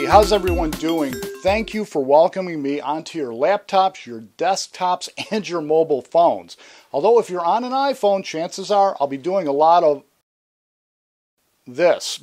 how's everyone doing? Thank you for welcoming me onto your laptops, your desktops, and your mobile phones. Although if you're on an iPhone, chances are I'll be doing a lot of this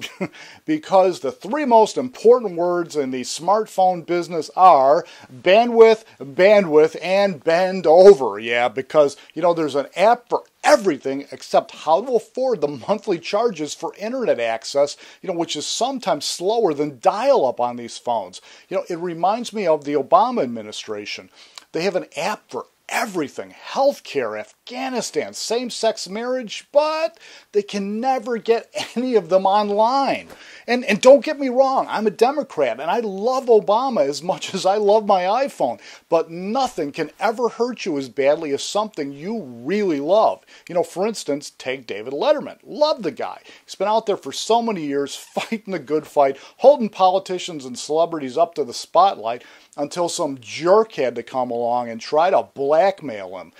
because the three most important words in the smartphone business are bandwidth, bandwidth, and bend over. Yeah, because there's an app for everything except how to afford the monthly charges for internet access, which is sometimes slower than dial-up on these phones. It reminds me of the Obama administration. They have an app for everything, healthcare, Afghanistan, same-sex marriage, but they can never get any of them online. And don't get me wrong, I'm a Democrat and I love Obama as much as I love my iPhone, but nothing can ever hurt you as badly as something you really love. For instance, take David Letterman. Love the guy. He's been out there for so many years fighting the good fight, holding politicians and celebrities up to the spotlight until some jerk had to come along and try to blackmail him.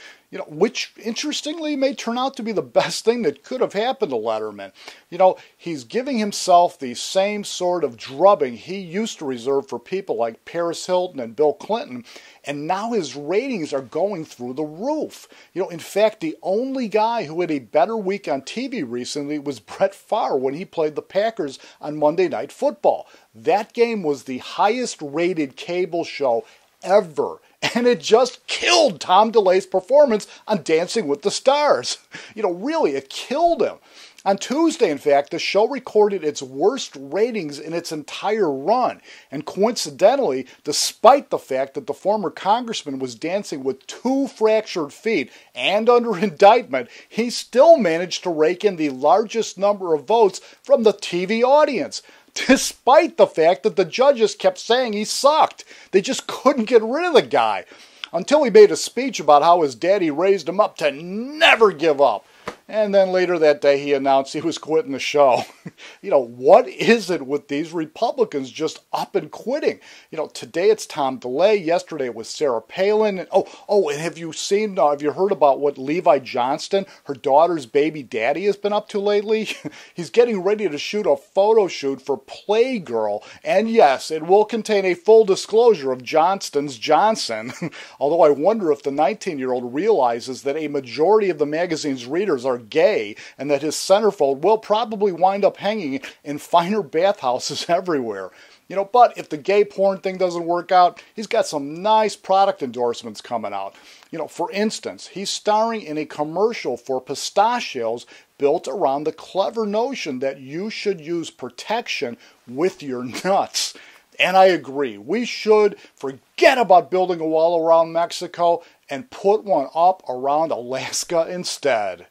Which, interestingly, may turn out to be the best thing that could have happened to Letterman. He's giving himself the same sort of drubbing he used to reserve for people like Paris Hilton and Bill Clinton, and now his ratings are going through the roof. In fact, the only guy who had a better week on TV recently was Brett Favre when he played the Packers on Monday Night Football. That game was the highest rated cable show ever. And it just killed Tom DeLay's performance on Dancing with the Stars. Really, it killed him. On Tuesday, in fact, the show recorded its worst ratings in its entire run. And coincidentally, despite the fact that the former congressman was dancing with 2 fractured feet and under indictment, he still managed to rake in the largest number of votes from the TV audience, despite the fact that the judges kept saying he sucked. They just couldn't get rid of the guy until he made a speech about how his daddy raised him up to never give up. And then later that day he announced he was quitting the show. What is it with these Republicans just up and quitting? Today it's Tom DeLay. Yesterday it was Sarah Palin. And have you heard about what Levi Johnston, her daughter's baby daddy, has been up to lately? He's getting ready to shoot a photo shoot for Playgirl. And yes, it will contain a full disclosure of Johnston's Johnson. Although I wonder if the 19-year-old realizes that a majority of the magazine's readers are gay, and that his centerfold will probably wind up hanging in finer bathhouses everywhere. But if the gay porn thing doesn't work out, he's got some nice product endorsements coming out. For instance, he's starring in a commercial for pistachios built around the clever notion that you should use protection with your nuts. And I agree, we should forget about building a wall around Mexico and put one up around Alaska instead.